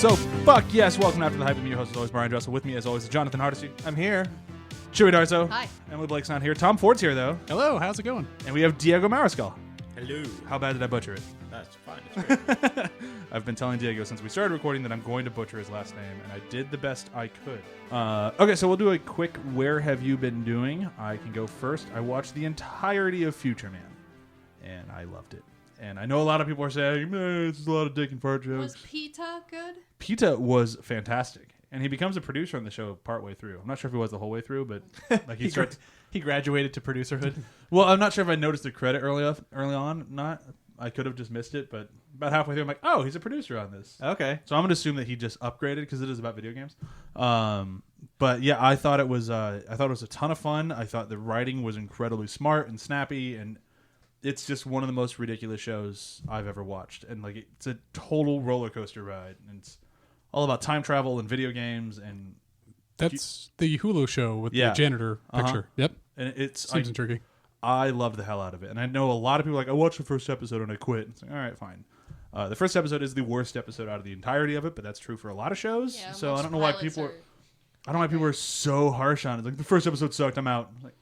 So, fuck yes, welcome After the Hype. I'm your host, as always, Brian Dressel. With me, as always, Jonathan Hardesty. I'm here. CHEWIE Darzo. Hi. Emily Blake's not here. Tom Ford's here, though. Hello, how's it going? And we have Diego Mariscal. Hello. How bad did I butcher it? That's fine. It's great. I've been telling Diego since we started recording that I'm going to butcher his last name, and I did the best I could. Okay, so we'll do a quick where have you been doing? I can go first. I watched the entirety of Future Man, and I loved it. And I know a lot of people are saying, man, it's a lot of dick and fart jokes. Was Pita good? Pita was fantastic. And he becomes a producer on the show partway through. I'm not sure if he was the whole way through, but like he graduated to producerhood. Well, I'm not sure if I noticed the credit early on. Not. I could have just missed it, but about halfway through, I'm like, oh, he's a producer on this. Okay. So I'm going to assume that he just upgraded because it is about video games. But yeah, I thought it was a ton of fun. I thought the writing was incredibly smart and snappy, and it's just one of the most ridiculous shows I've ever watched. And like, it's a total roller coaster ride. And it's all about time travel and video games. And That's the Hulu show with the janitor picture. Yep. And it's Seems intriguing. I loved the hell out of it. And I know a lot of people are like, I watched the first episode and I quit. It's like, all right, fine. The first episode is the worst episode out of the entirety of it, but that's true for a lot of shows. Yeah, so I don't know why people are so harsh on it. Like, the first episode sucked, I'm out. I'm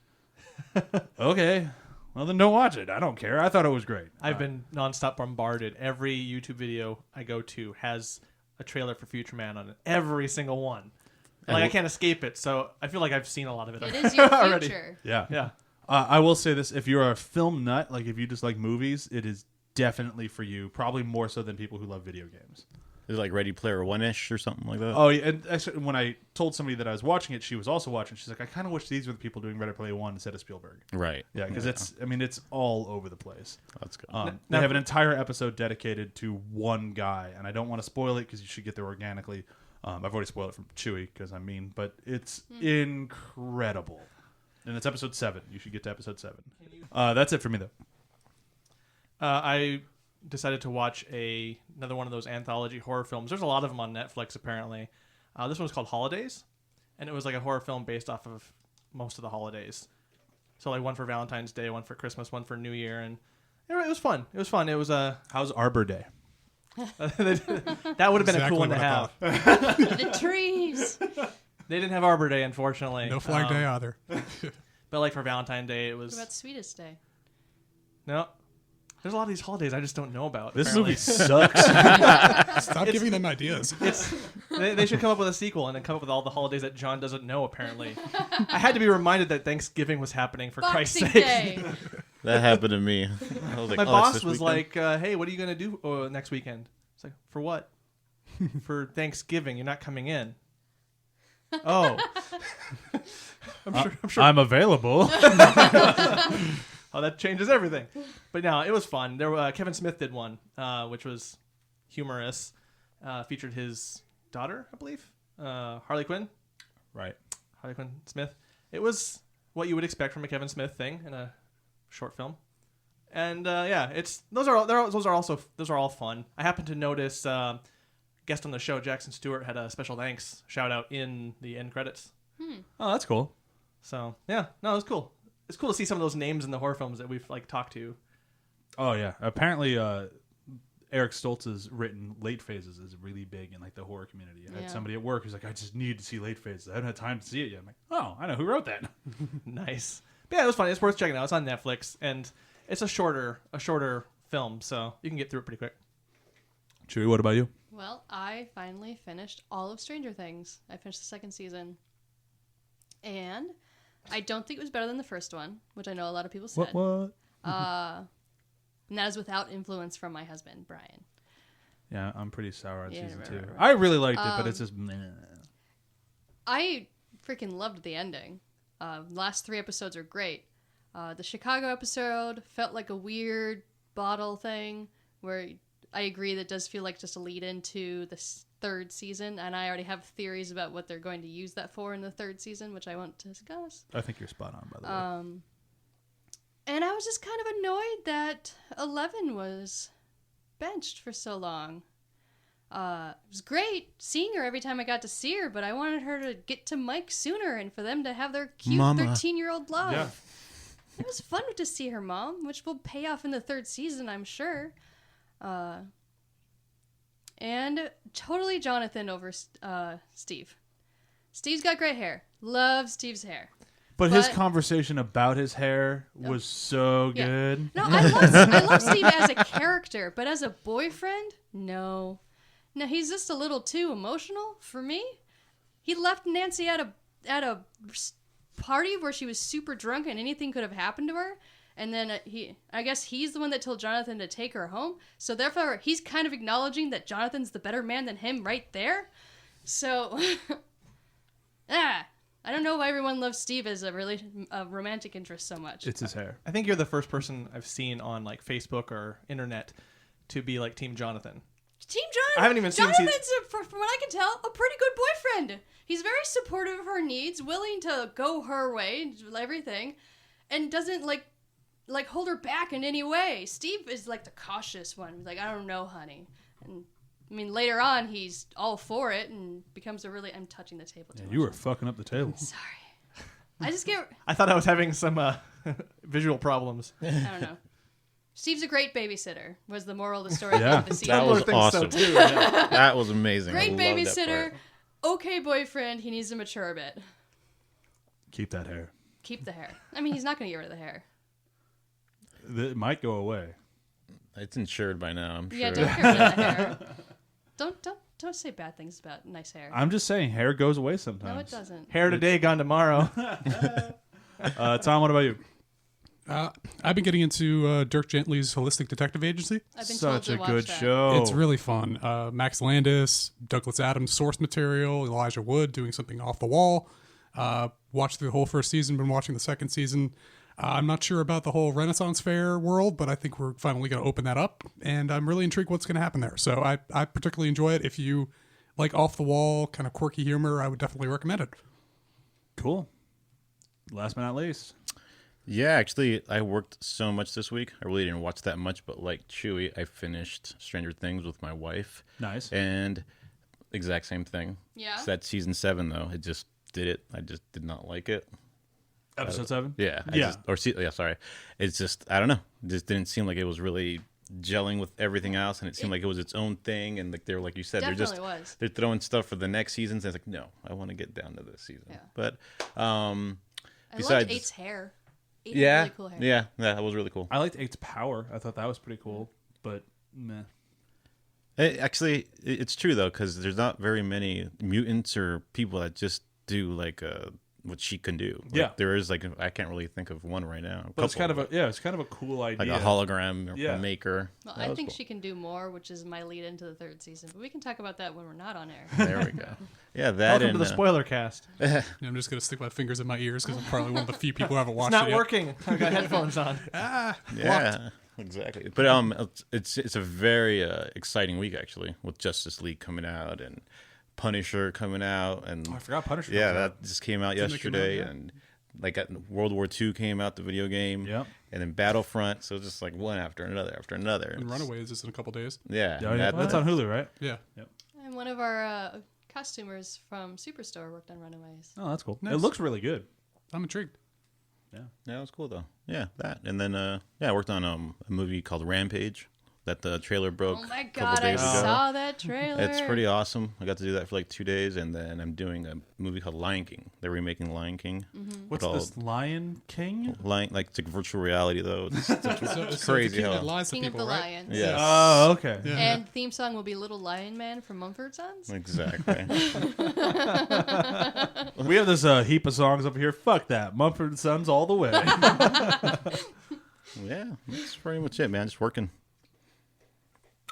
like, okay. Well, then don't watch it. I don't care. I thought it was great. I've been nonstop bombarded. Every YouTube video I go to has a trailer for Future Man on it. Every single one. Like, I can't escape it, so I feel like I've seen a lot of it. It is your already. future. Yeah. Yeah. I will say this. If you're a film nut, like if you just like movies, it is definitely for you. Probably more so than people who love video games. Is it like Ready Player One-ish or something like that? Oh, yeah, and actually, when I told somebody that I was watching it, she was also watching. She's like, I kind of wish these were the people doing Ready Player One instead of Spielberg. Right. Yeah, because it's all over the place. That's good. They have an entire episode dedicated to one guy, and I don't want to spoil it because you should get there organically. I've already spoiled it from CHEWIE because I'm mean, but it's incredible. And it's episode 7. You should get to episode 7. That's it for me, though. I decided to watch another one of those anthology horror films. There's a lot of them on Netflix, apparently. This one was called Holidays, and it was like a horror film based off of most of the holidays. So like one for Valentine's Day, one for Christmas, one for New Year, and it was fun. It was fun. It was How's Arbor Day? that would have been a cool one to have. The trees. They didn't have Arbor Day, unfortunately. No Flag Day either. But like for Valentine's Day, it was... What about Sweetest Day? No. There's a lot of these holidays I just don't know about. This apparently. movie sucks. Stop giving them ideas. They should come up with a sequel and then come up with all the holidays that John doesn't know, apparently. I had to be reminded that Thanksgiving was happening, for Christ's Boxing sake. Day. That happened to me. I was like, My oh, boss this was weekend? like, hey, what are you going to do next weekend? It's like, for what? For Thanksgiving. You're not coming in. Oh. I'm sure. I'm available. Oh, that changes everything. But no, it was fun. Kevin Smith did one, which was humorous. Featured his daughter, I believe, Harley Quinn. Right. Harley Quinn Smith. It was what you would expect from a Kevin Smith thing in a short film. And yeah, those are all fun. I happened to notice guest on the show Jackson Stewart had a special thanks shout out in the end credits. Oh, that's cool. So yeah, no, it was cool. It's cool to see some of those names in the horror films that we've like talked to. Oh yeah. Apparently, Eric Stoltz's written Late Phases is really big in like the horror community. I had somebody at work who's like, I just need to see Late Phases. I haven't had time to see it yet. I'm like, oh, I know who wrote that. Nice. But yeah, it was fun. It's worth checking out. It's on Netflix, and it's a shorter film, so you can get through it pretty quick. CHEWIE, what about you? Well, I finally finished all of Stranger Things. I finished the second season. And I don't think it was better than the first one, which I know a lot of people said. What? And that is without influence from my husband, Brian. Yeah, I'm pretty sour on season 2. right. I really liked it, but it's just meh. I freaking loved the ending. Last 3 episodes are great. The Chicago episode felt like a weird bottle thing where I agree that does feel like just a lead into the 3rd season, and I already have theories about what they're going to use that for in the 3rd season, which I won't discuss. I think you're spot on, by the way. And I was just kind of annoyed that 11 was benched for so long. It was great seeing her every time I got to see her, but I wanted her to get to Mike sooner and for them to have their cute 13-year-old love. Yeah. It was fun to see her mom, which will pay off in the 3rd season, I'm sure. and totally Jonathan over Steve. Steve's got great hair. Love Steve's hair. But his conversation about his hair was so Yeah. good. No, I love Steve as a character, but as a boyfriend, no. No, he's just a little too emotional for me. He left Nancy at a party where she was super drunk and anything could have happened to her. And then I guess he's the one that told Jonathan to take her home. So therefore, he's kind of acknowledging that Jonathan's the better man than him right there. So, I don't know why everyone loves Steve as a romantic interest so much. It's his hair. I think you're the first person I've seen on like Facebook or internet to be like Team Jonathan. Team Jonathan. I haven't even seen Jonathan's, from what I can tell, a pretty good boyfriend. He's very supportive of her needs, willing to go her way and do everything, and doesn't like hold her back in any way. Steve is like the cautious one. He's like, I don't know, honey. And I mean, later on, he's all for it and becomes a really. I'm touching the table too much. You were fucking up the table. Sorry. I just get. I thought I was having some visual problems. I don't know. Steve's a great babysitter. Was the moral of the story Yeah. of the season? That was thinks so, awesome. too, yeah. That was amazing. Great I loved that babysitter. part. Okay, boyfriend. He needs to mature a bit. Keep that hair. Keep the hair. I mean, he's not going to get rid of the hair. It might go away. It's insured by now, I'm Yeah, sure. don't get rid of the hair. Don't say bad things about nice hair. I'm just saying, hair goes away sometimes. No, it doesn't. Hair today, gone tomorrow. Tom, what about you? I've been getting into Dirk Gently's Holistic Detective Agency. I've been Such a told to good watch that. show. It's really fun. Max Landis, Douglas Adams source material, Elijah Wood doing something off the wall. Watched the whole first season, been watching the second season. I'm not sure about the whole Renaissance Fair world, but I think we're finally going to open that up, and I'm really intrigued what's going to happen there. So I particularly enjoy it. If you like off the wall, kind of quirky humor, I would definitely recommend it. Cool. Last but not least. Yeah, actually, I worked so much this week. I really didn't watch that much, but like Chewie, I finished Stranger Things with my wife. Nice. And exact same thing. Yeah? So that's season 7, though. It just did it. I just did not like it. Episode 7? Yeah. Sorry. It's just, I don't know. It just didn't seem like it was really gelling with everything else, and it seemed like it was its own thing. And like they're like you said, they're throwing stuff for the next seasons. And it's like, no, I want to get down to this season. Yeah. But I besides, loved 8's hair. 8 yeah, had really cool hair. yeah, that was really cool. I liked 8's power. I thought that was pretty cool, but meh. Actually, it's true though, because there's not very many mutants or people that just do like what she can do. Like, Yeah. there is like I can't really think of one right now. But it's kind of a cool idea. like a hologram Yeah. maker. Well, That I was think cool. she can do more, which is my lead into the 3rd season. But we can talk about that when we're not on air. There we go. Yeah, that Welcome and to the spoiler cast. And I'm just going to stick my fingers in my ears because I'm probably one of the few people who haven't It's watched not it yet. working. I've got headphones on. yeah, exactly. But it's a very exciting week actually with Justice League coming out and Punisher coming out and I forgot Punisher. yeah, comes out. that just came out Didn't it come out, yesterday yeah? and like World War II came out, the video game. Yep. And then Battlefront, so just like one after another after another. And It's- Runaways is in a couple days. Yeah, Yeah, yeah. That's on Hulu, right? Yeah. And one of our costumers from Superstore worked on Runaways. Oh, that's cool. Nice. It looks really good. I'm intrigued. Yeah, it was cool though. Yeah, that. And then I worked on a movie called Rampage that the trailer broke Oh my a couple god, I days ago. saw that trailer. It's pretty awesome. I got to do that for like 2 days, and then I'm doing a movie called Lion King. They're remaking Lion King. What's this? Lion King? Like it's like virtual reality though. It's So crazy the king how- that lies to King of people, the right? Lions. Yes. Oh, okay. Yeah. And theme song will be Little Lion Man from Mumford Sons. Exactly. We have this heap of songs up here. Fuck that. Mumford & Sons all the way. Yeah, that's pretty much it, man. Just working.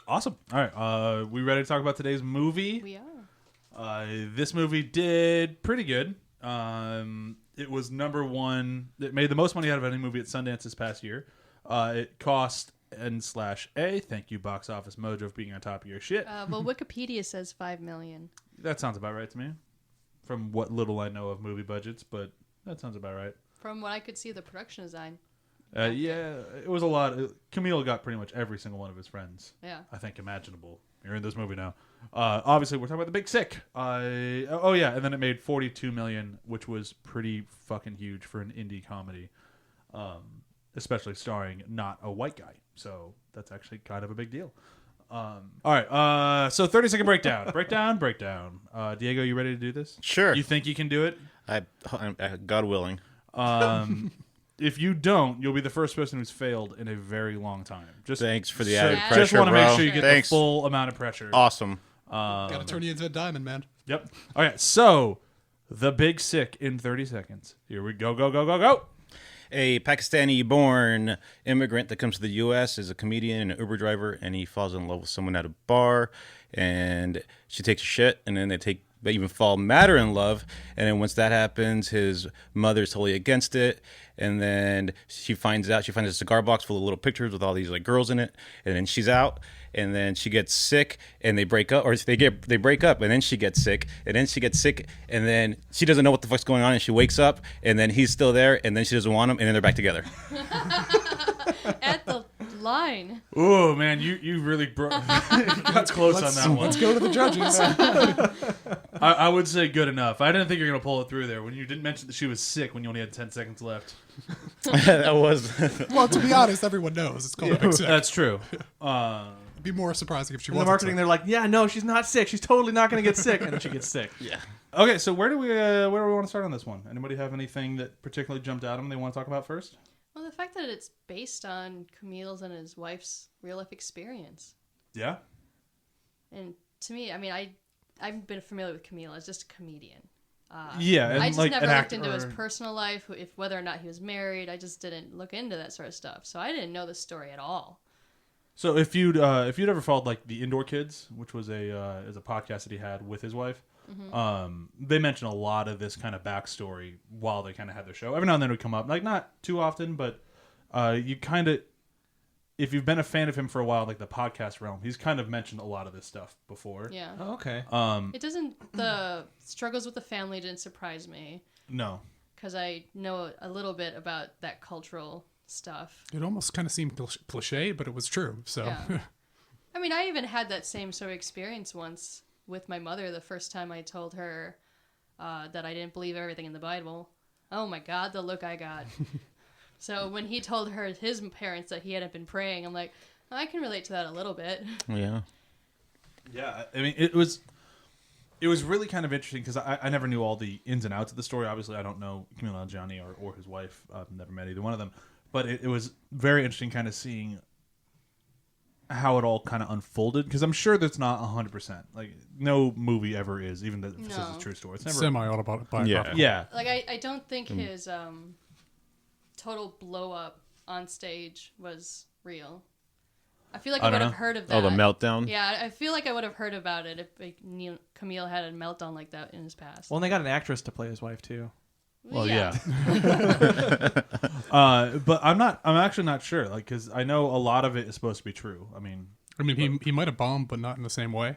Awesome. All right. We ready to talk about today's movie? We are. This movie did pretty good. It was number 1. It made the most money out of any movie at Sundance this past year. It cost N/A. Thank you, Box Office Mojo, for being on top of your shit. Well, Wikipedia says $5 million. That sounds about right to me. From what little I know of movie budgets, but that sounds about right. From what I could see, the production design. Yeah, it was a lot. Kumail got pretty much every single one of his friends. Yeah. I think imaginable. You're in this movie now. Obviously, we're talking about The Big Sick. Oh yeah, and then it made $42 million, which was pretty fucking huge for an indie comedy, especially starring not a white guy. So that's actually kind of a big deal. All right. So 30-second breakdown. Breakdown. Diego, you ready to do this? Sure. You think you can do it? I God willing. If you don't, you'll be the first person who's failed in a very long time. Just Thanks for the added pressure, Just want to bro. make sure you get Thanks. the full amount of pressure. Awesome. Gotta turn you into a diamond, man. Yep. Okay, so the big sick in 30 seconds. Here we go. A Pakistani-born immigrant that comes to the U.S. is a comedian and an Uber driver, and he falls in love with someone at a bar, and she takes a shit, and then they even fall madder in love, and then once that happens, his mother's totally against it, and then she finds a cigar box full of little pictures with all these like girls in it, and then she's out, and then she gets sick, and they break up, they break up, and then she gets sick, and then she doesn't know what the fuck's going on, and she wakes up, and then he's still there, and then she doesn't want him, and then they're back together. At the line. Oh man, you really got close on that one. Let's go to the judges. I would say good enough. I didn't think you were gonna pull it through there when you didn't mention that she was sick when you only had 10 seconds left. That was Well, to be honest, everyone knows it's called a big sick. That's true. It'd be more surprising if she In the wasn't marketing, sick. they're like, yeah, no, she's not sick. She's totally not going to get sick. And then she gets sick. yeah. Okay, so where do we want to start on this one? Anybody have anything that particularly jumped out at them they want to talk about first? Well, the fact that it's based on Kumail's and his wife's real life experience. Yeah. And to me, I mean, I've been familiar with Kumail as just a comedian. Yeah, and I just like never an looked actor. into his personal life, if whether or not he was married. I just didn't look into that sort of stuff. So I didn't know the story at all. So if you'd ever followed like the Indoor Kids, which was a podcast that he had with his wife, they mention a lot of this kind of backstory while they kind of had their show. Every now and then it would come up, like not too often, but you kind of, if you've been a fan of him for a while, like the podcast realm, he's kind of mentioned a lot of this stuff before. Yeah. Oh, okay. It doesn't. The struggles with the family didn't surprise me No. because I know a little bit about that cultural stuff. It almost kind of seemed cliche, but it was true. So Yeah. I mean, I even had that same sort of experience once with my mother the first time I told her that I didn't believe everything in the Bible. Oh my God, the look I got. So when he told her his parents that he hadn't been praying, I'm like, I can relate to that a little bit. Yeah. Yeah, I mean, it was really kind of interesting because I never knew all the ins and outs of the story. Obviously, I don't know Kumail Nanjiani or his wife. I've never met either one of them. But it was very interesting kind of seeing how it all kind of unfolded, because I'm sure that's not 100%. Like, no movie ever is, even if it says it's a true story. It's never semi-autobiographical. Yeah. Like, I don't think his total blow-up on stage was real. I feel like I would have heard of that. Oh, the meltdown? Yeah, I feel like I would have heard about it if Kumail had a meltdown like that in his past. Well, and they got an actress to play his wife, too. Well, yeah. But I'm actually not sure, like, because I know a lot of it is supposed to be true. I mean, he might have bombed, but not in the same way.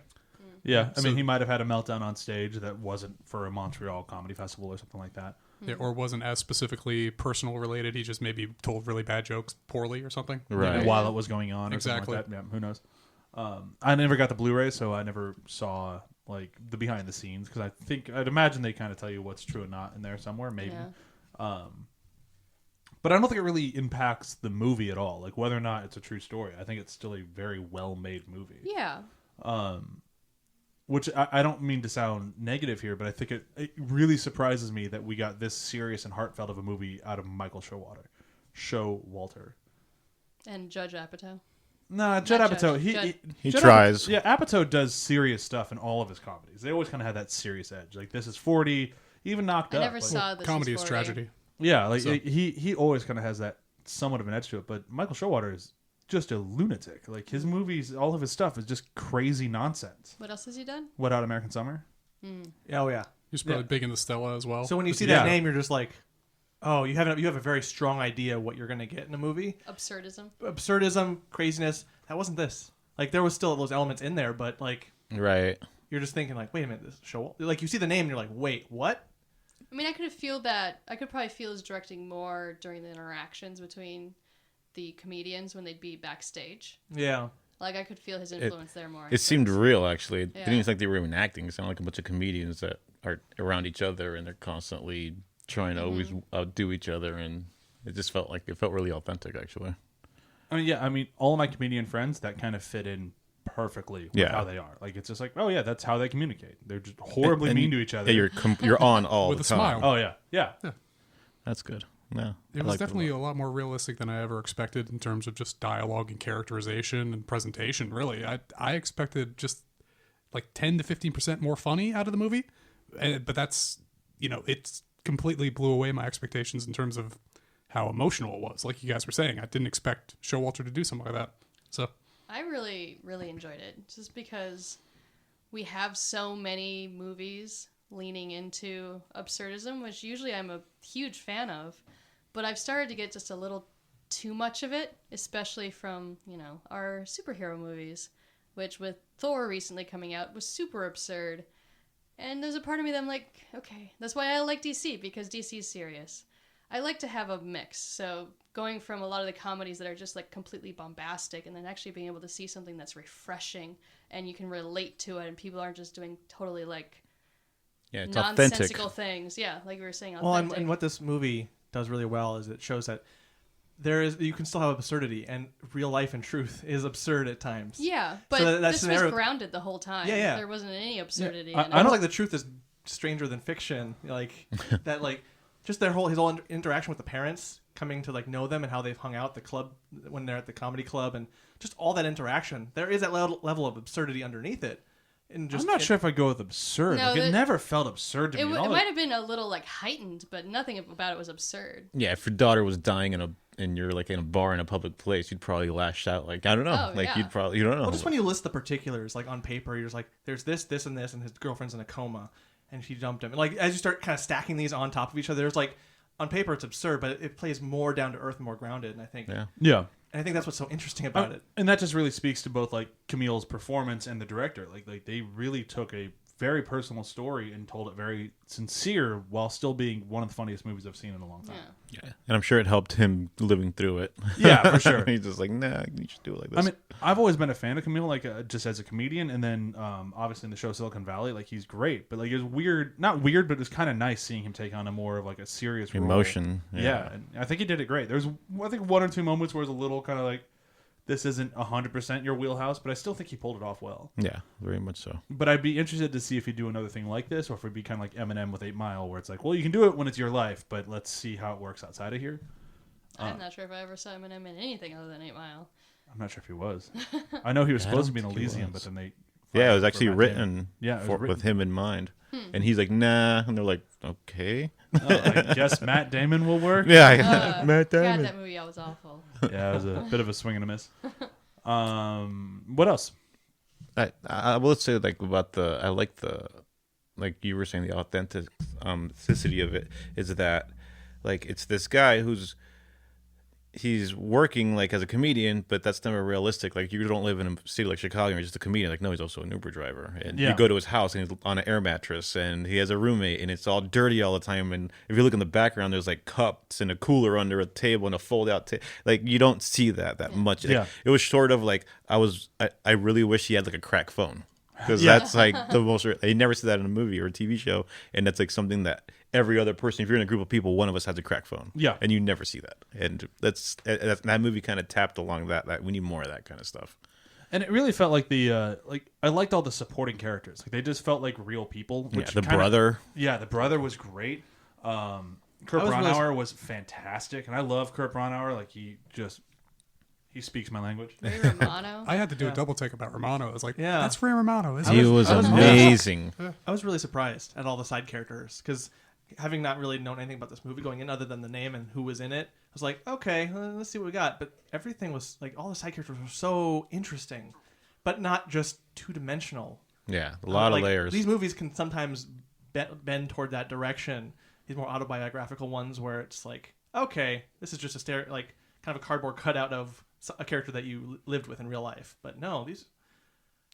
Yeah, I mean, he might have had a meltdown on stage that wasn't for a Montreal comedy festival or something like that. Yeah, or wasn't as specifically personal related. He just maybe told really bad jokes poorly or something. Right. While it was going on or Exactly. something like that. Yeah, who knows? I never got the Blu-ray, so I never saw like the behind the scenes, because I'd imagine they kind of tell you what's true and not in there somewhere, maybe. Yeah. But I don't think it really impacts the movie at all, like whether or not it's a true story. I think it's still a very well-made movie. Yeah. Which I don't mean to sound negative here, but I think it really surprises me that we got this serious and heartfelt of a movie out of Michael Showalter. And Judge Apatow. Nah, Judd Not Apatow. Judge. He Judd tries. Yeah, Apatow does serious stuff in all of his comedies. They always kind of have that serious edge. Like, This Is 40, even Knocked I Up. never like, saw this. Comedy is tragedy. Yeah, like So- he always kind of has that somewhat of an edge to it. But Michael Showalter is just a lunatic. Like, his movies, all of his stuff is just crazy nonsense. What else has he done? What Out American Summer? Oh, yeah. He's probably Yeah. big into Stella as well. So when you see Yeah. that name, you're just like, oh, you have a very strong idea what you're going to get in a movie. Absurdism. Absurdism, craziness. That wasn't this. Like, there was still those elements in there, but, like, Right. you're just thinking, like, wait a minute, this show. Like, you see the name and you're like, wait, what? I mean, I could probably feel his directing more during the interactions between the comedians when they'd be backstage. Yeah. Like, I could feel his influence there more. It seemed real, actually. It Yeah. didn't seem like they were even acting. It sounded like a bunch of comedians that are around each other, and they're constantly trying to always outdo each other, and it just felt really authentic, actually. I mean, yeah. I mean, all of my comedian friends, that kind of fit in perfectly with Yeah. how they are. Like it's just like, oh yeah, that's how they communicate. They're just horribly mean to each other. Yeah, you're on all With the a time. smile. Oh yeah, yeah. That's good. Yeah, It was definitely a lot more realistic than I ever expected in terms of just dialogue and characterization and presentation. Really, I expected just like 10 to 15% more funny out of the movie, but that's it's completely blew away my expectations in terms of how emotional it was. Like you guys were saying, I didn't expect Showalter to do something like that. So I really, really enjoyed it just because we have so many movies leaning into absurdism, which usually I'm a huge fan of, but I've started to get just a little too much of it, especially from, our superhero movies, which with Thor recently coming out was super absurd. And there's a part of me that I'm like, okay, that's why I like DC, because DC is serious. I like to have a mix. So going from a lot of the comedies that are just like completely bombastic and then actually being able to see something that's refreshing and you can relate to it and people aren't just doing totally like it's nonsensical authentic. things. Yeah, like we were saying, Well, authentic. and what this movie does really well is it shows that you can still have absurdity, and real life and truth is absurd at times. Yeah, but So that this scenario- was grounded the whole time. Yeah. There wasn't any absurdity Yeah. in it. I don't like the truth is stranger than fiction. Like that, like just his whole interaction with the parents, coming to like know them and how they've hung out at the club when they're at the comedy club, and just all that interaction. There is that level of absurdity underneath it. And just, I'm not sure if I go with absurd. No, it never felt absurd to me. It All might have been a little like heightened, but nothing about it was absurd. Yeah, if your daughter was dying and you're like in a bar in a public place, you'd probably lash out. Like, I don't know. Oh, like yeah. you don't know. Well, just when you list the particulars, like on paper, you're just like, there's this, this, and this, and his girlfriend's in a coma, and she dumped him. And like as you start kind of stacking these on top of each other, there's like on paper it's absurd, but it plays more down to earth, and more grounded. And I think, Yeah. and I think that's what's so interesting about it. And that just really speaks to both like Kumail's performance and the director. Like they really took a very personal story and told it very sincere while still being one of the funniest movies I've seen in a long time. Yeah. Yeah, and I'm sure it helped him living through it. Yeah, for sure. He's just like, nah, you should do it like this. I mean, I've always been a fan of Kumail, like just as a comedian, and then obviously in the show Silicon Valley, like he's great. But like it was weird, not weird, but it was kind of nice seeing him take on a more of like a serious role. Emotion. Yeah, and I think he did it great. There's I think one or two moments where it was a little kind of like, this isn't 100% your wheelhouse, but I still think he pulled it off well. Yeah, very much so. But I'd be interested to see if he'd do another thing like this, or if it'd be kind of like Eminem with 8 Mile, where it's like, well, you can do it when it's your life, but let's see how it works outside of here. I'm not sure if I ever saw Eminem in anything other than 8 Mile. I'm not sure if he was. I know he was I supposed to don't be in think he Elysium, was. but then they... Yeah, it was for actually Matt written, Damon. It was written. with him in mind. And he's like, nah. And they're like, okay. I guess Matt Damon will work. Yeah, Matt God, Damon. that movie was awful. Yeah, it was a bit of a swing and a miss. What else? I will say I like the like you were saying, the authenticity of it is that like it's this guy he's working like as a comedian, but that's never realistic. Like you don't live in a city like Chicago, you're just a comedian. Like no, he's also an Uber driver, and you go to his house and he's on an air mattress, and he has a roommate, and it's all dirty all the time. And if you look in the background, there's like cups and a cooler under a table and a fold out table. Like you don't see that much. Yeah. Like, it was short of like I really wish he had like a crack phone. Because that's like the most. You never see that in a movie or a TV show, and that's like something that every other person. If you're in a group of people, one of us has a crack phone. Yeah, and you never see that. And that movie kind of tapped along that we need more of that kind of stuff. And it really felt like I liked all the supporting characters. Like they just felt like real people. Which the brother. Yeah, the brother was great. Kurt Braunauer was fantastic, and I love Kurt Braunauer. Like he speaks my language. Ray Romano. I had to do a double take about Romano. I was like, Yeah. that's Ray Romano, isn't He it? was amazing. I was really surprised at all the side characters because having not really known anything about this movie going in other than the name and who was in it, I was like, okay, let's see what we got. But everything was like all the side characters were so interesting, but not just two-dimensional. Yeah, a lot of layers. These movies can sometimes bend toward that direction. These more autobiographical ones where it's like, okay, this is just kind of a cardboard cutout of a character that you lived with in real life. But no, these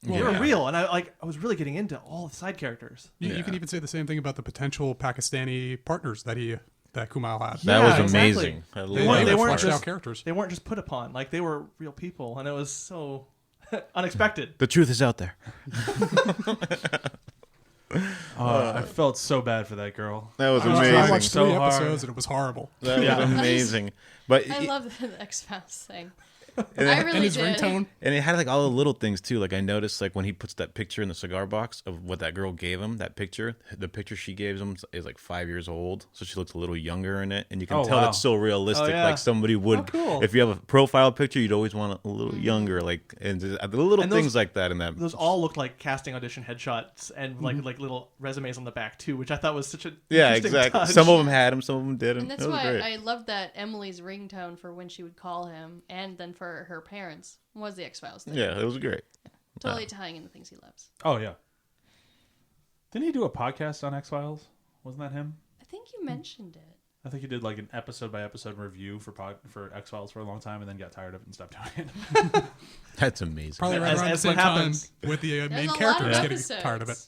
were real, and I was really getting into all the side characters. You can even say the same thing about the potential Pakistani partners that Kumail had. That Yeah, was amazing. exactly. I They love weren't that. just out characters. They weren't just put upon; like they were real people, and it was so unexpected. The truth is out there. I felt so bad for that girl. That was I was amazing. I trying watched so 3 hard. episodes and it was horrible. That was amazing. But I love the X-Files thing. I really And his did. ringtone. And it had like all the little things too. Like I noticed, like when he puts that picture in the cigar box of what that girl gave him, the picture she gave him is like 5 years old, so she looks a little younger in it, and you can tell that's so realistic. Oh, yeah. Like somebody would, cool. if you have a profile picture, you'd always want it a little younger. Like and the little And things like that in that. Those all looked like casting audition headshots and like little resumes on the back too, which I thought was such a Yeah, interesting exactly. touch. Some of them had them, some of them didn't. And that's it was why great. I love that Emily's ringtone for when she would call him, and then for her parents was the X-Files thing. Yeah, it was great. Totally tying into things he loves. Oh yeah. Didn't he do a podcast on X Files? Wasn't that him? I think you mentioned it. I think he did like an episode by episode review for X Files for a long time, and then got tired of it and stopped doing it. That's amazing. Probably right As- around the as same what time happens. with the There's main a lot characters of getting episodes. tired of it.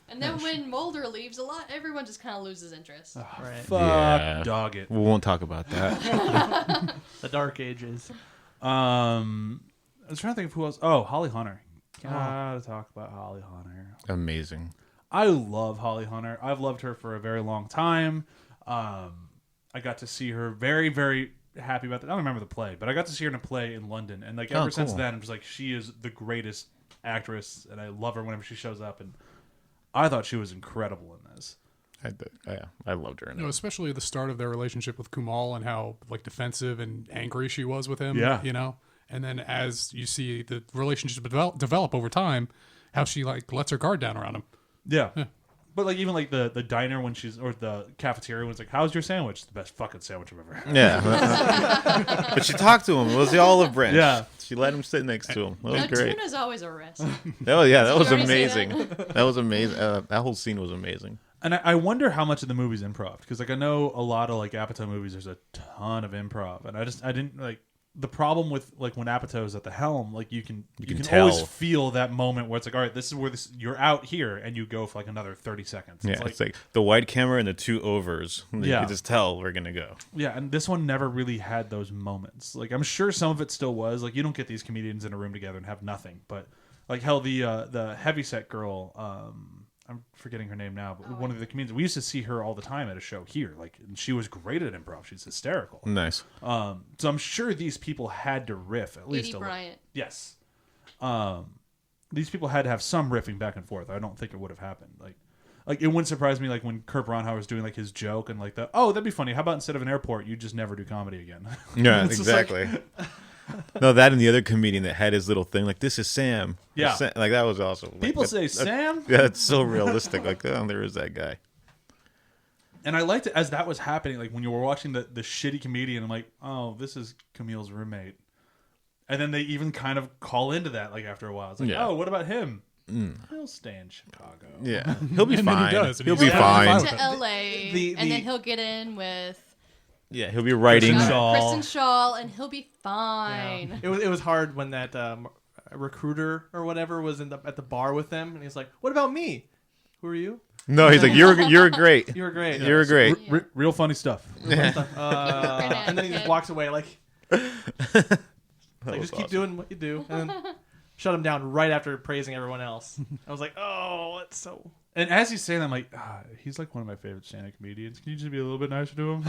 And then when Mulder leaves, everyone just kind of loses interest. Right. Fuck, Yeah. dog it. We won't talk about that. The Dark Ages. I was trying to think of who else. Oh, Holly Hunter. Gotta talk about Holly Hunter. Amazing. I love Holly Hunter. I've loved her for a very long time. I got to see her very, very happy about that. I don't remember the play, but I got to see her in a play in London, and like ever since cool. then, I'm just like, she is the greatest actress, and I love her whenever she shows up. And I thought she was incredible in this. I loved her in You know, it. especially the start of their relationship with Kumail and how like defensive and angry she was with him. Yeah. You know, and then as you see the relationship develop over time, how she like lets her guard down around him. Yeah. But like even like the diner when she's or the cafeteria when it's like, how's your sandwich? It's the best fucking sandwich I've ever had. Yeah. But she talked to him. It was the olive branch. Yeah. She let him sit next to him. That was No, great. tuna's always a risk. Oh, yeah, that was you already say amazing. That was amazing. That whole scene was amazing. And I wonder how much of the movie's improv, because like I know a lot of like Apatow movies, there's a ton of improv, and I didn't like the problem with like when Apatow's at the helm, like you can tell. always feel that moment where it's like, all right, this is where you're out here, and you go for like another 30 seconds. Yeah, it's like the wide camera and the two overs. You Yeah. can just tell we're going to go. yeah, and this one never really had those moments. Like I'm sure some of it still was. Like you don't get these comedians in a room together and have nothing, but like hell, the heavyset girl. I'm forgetting her name now, but one of the comedians, we used to see her all the time at a show here. Like, and she was great at improv. She's hysterical. Nice. So I'm sure these people had to riff at least Edie a Bryant. Yes. These people had to have some riffing back and forth. I don't think it would have happened. Like it wouldn't surprise me like when Kurt Braunhauer was doing like his joke and like that'd be funny. How about instead of an airport, you just never do comedy again? Yeah, It's just like- exactly. No, that and the other comedian that had his little thing, like, this is Sam. Yeah. Like, that was awesome. Like, People say Sam? Yeah, it's so realistic. Like, oh, there is that guy. And I liked it as that was happening, like when you were watching the shitty comedian, I'm like, oh, this is Camille's roommate. And then they even kind of call into that like after a while. It's like, Yeah. oh, what about him? He'll stay in Chicago. Yeah. He'll be And then he fine. does, and He'll he's be fine. fine. with To it. LA, and then he'll get in with Yeah, he'll be writing. Kristen Shaw. Kristen Shaw, and he'll be fine. It was hard when that recruiter or whatever was at the bar with them, and he's like, "What about me? Who are you? No, he's like, you're great. You were great. You're great. Real funny stuff. And then he just walks away like just keep doing what you do, and then shut him down right after praising everyone else. I was like, oh, it's so. And as he's saying that, I'm like, he's like one of my favorite stand-up comedians. Can you just be a little bit nicer to him?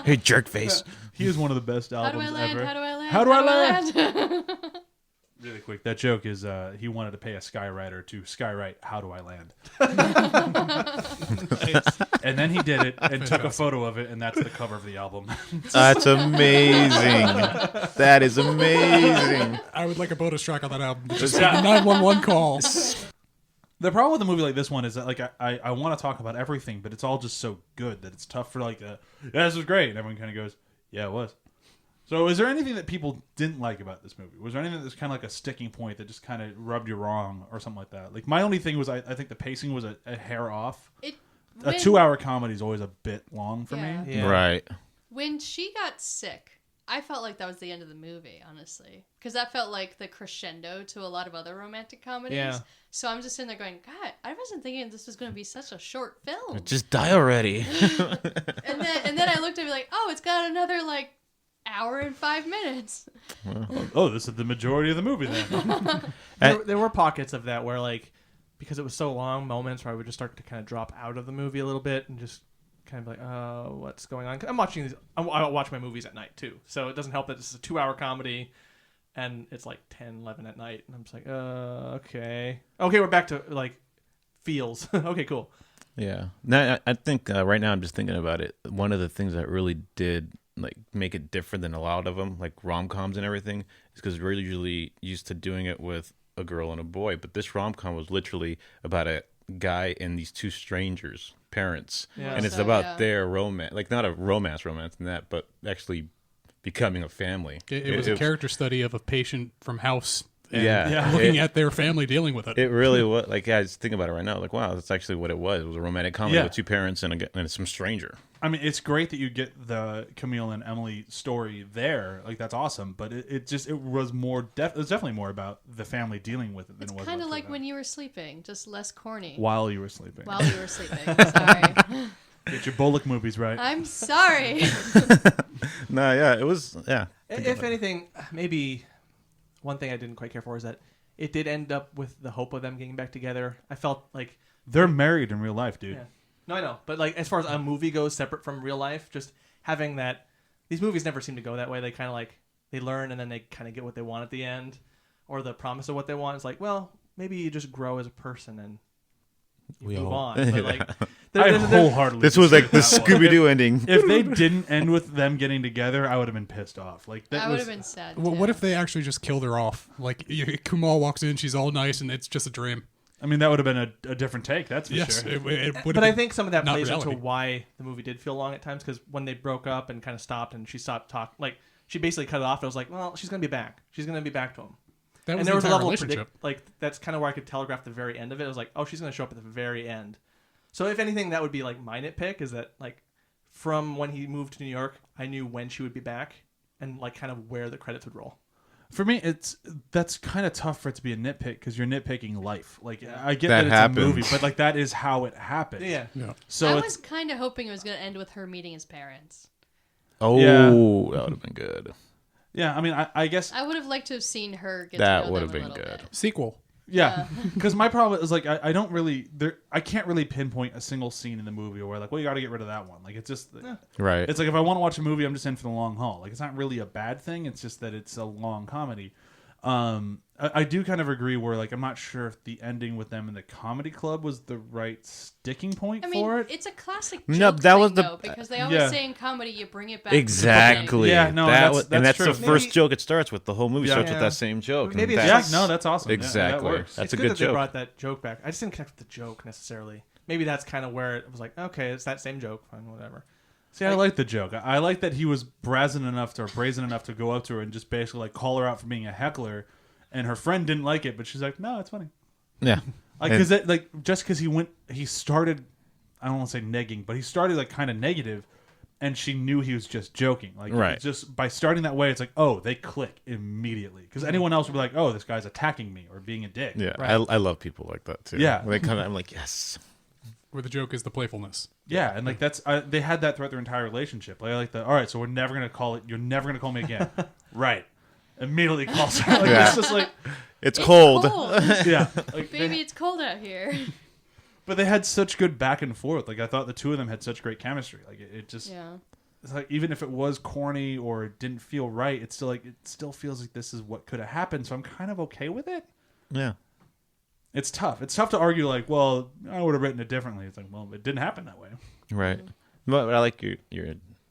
Hey, jerk face. He is one of the best How do I albums land? ever. How do I land? How do I land? Really quick, that joke is he wanted to pay a skywriter to skywrite "How do I land?" And then he did it and took a photo of it, and that's the cover of the album. That's amazing. That is amazing. I would like a bonus track on that album. Just a 911 call. The problem with a movie like this one is that like I want to talk about everything, but it's all just so good that it's tough for like yeah, this was great, and everyone kind of goes, yeah, it was. So is there anything that people didn't like about this movie? Was there anything that was kind of like a sticking point that just kind of rubbed you wrong or something like that? Like my only thing was I think the pacing was a hair off. A 2-hour comedy is always a bit long for me. Yeah. Right. When she got sick, I felt like that was the end of the movie, honestly. Because that felt like the crescendo to a lot of other romantic comedies. Yeah. So I'm just sitting there going, God, I wasn't thinking this was going to be such a short film. Just die already. And then I looked at it like, oh, it's got another like hour and 5 minutes. Oh, this is the majority of the movie then. There were pockets of that where like because it was so long, moments where I would just start to kind of drop out of the movie a little bit and just kind of like, what's going on? 'Cause I'm watching these. I watch my movies at night too, so it doesn't help that this is a 2-hour comedy, and it's like 10, 11 at night, and I'm just like, okay, we're back to like feels. Okay, cool. Yeah. Now, I think right now I'm just thinking about it. One of the things that really did like make it different than a lot of them, like rom-coms and everything, is because we're usually used to doing it with a girl and a boy. But this rom-com was literally about a guy and these two strangers, parents. Yeah. And it's about their romance. Like not a romance in that, but actually becoming a family. It was a character study of a patient from House. And looking at their family dealing with it. It really was. Like, I just think about it right now. Like, wow, that's actually what it was. It was a romantic comedy with two parents and some stranger. I mean, it's great that you get the Kumail and Emily story there. Like, that's awesome. But it was more. It was definitely more about the family dealing with it than it was. Kind of like when you were sleeping, just less corny. While you were sleeping. Sorry. Get your Bullock movies right. I'm sorry. No, yeah, it was. Yeah. If anything, maybe. One thing I didn't quite care for is that it did end up with the hope of them getting back together. I felt like they're married in real life, dude. Yeah. No, I know, but like as far as a movie goes, separate from real life, just having that. These movies never seem to go that way. They kind of like they learn and then they kind of get what they want at the end, or the promise of what they want. It's like, well, maybe you just grow as a person and you move on. But like, I wholeheartedly. This was like the Scooby-Doo ending. If they didn't end with them getting together, I would have been pissed off. Like that I would have been sad. Well, what if they actually just killed her off? Like Kumail walks in, she's all nice, and it's just a dream. I mean, that would have been a different take. That's for sure. It but I think some of that plays reality. into why the movie did feel long at times, because when they broke up and kind of stopped, and she stopped talking, like she basically cut it off. It was like, well, she's gonna be back. She's gonna be back to him. That was and there was a level relationship. of like that's kind of where I could telegraph the very end of it. It was like, oh, she's gonna show up at the very end. So if anything, that would be like my nitpick, is that like from when he moved to New York, I knew when she would be back and like kind of where the credits would roll. For me, that's kind of tough for it to be a nitpick because you're nitpicking life. Like I get that that happens. it's a movie, but like that is how it happened. Yeah. So I was kind of hoping it was going to end with her meeting his parents. Oh, Yeah. that would have been good. Yeah, I mean, I guess I would have liked to have seen her get That to know would them have a been little good. bit. Sequel. yeah, because my problem is like I don't really I can't really pinpoint a single scene in the movie where like, well, you got to get rid of that one. Like it's just Right. it's like if I want to watch a movie, I'm just in for the long haul. Like it's not really a bad thing. It's just that it's a long comedy. I do kind of agree where like I'm not sure if the ending with them in the comedy club was the right sticking point I mean, for it. it's a classic joke No, that was thing, the- though, because they always yeah. say in comedy you bring it back to the Exactly. Yeah, no, that's and that's true. the first Maybe- joke it starts with. The whole movie starts with Yeah. that same joke. Maybe and it's that's- Yeah, no, that's awesome. Exactly. Yeah, that works. That's It's a good good that they joke. brought that joke back. I just didn't connect with the joke necessarily. Maybe that's kind of where it was like, okay, it's that same joke, fine, whatever. See, I like the joke. I like that he was brazen enough to go up to her and just basically like call her out for being a heckler, and her friend didn't like it, but she's like, no, it's funny. Yeah. Like, because just because he started, I don't want to say negging, but he started like kind of negative, and she knew he was just joking. Like, Right. just by starting that way, it's like, oh, they click immediately. Because anyone else would be like, oh, this guy's attacking me or being a dick. Yeah. Right. I love people like that too. Yeah. They come. I'm like, yes. Where the joke is the playfulness. Yeah, and like that's they had that throughout their entire relationship. Like, I like all right, so we're never gonna call it. You're never gonna call me again, right? Immediately calls her. Like, Yeah. it's just like, It's cold. yeah, like, Baby, it's cold out here. but they had such good back and forth. Like I thought the two of them had such great chemistry. Like it just, Yeah. it's like even if it was corny or it didn't feel right, it's still like it still feels like this is what could have happened. So I'm kind of okay with it. Yeah. It's tough. It's tough to argue like, well, I would have written it differently. It's like, well, it didn't happen that way. Right. But I like your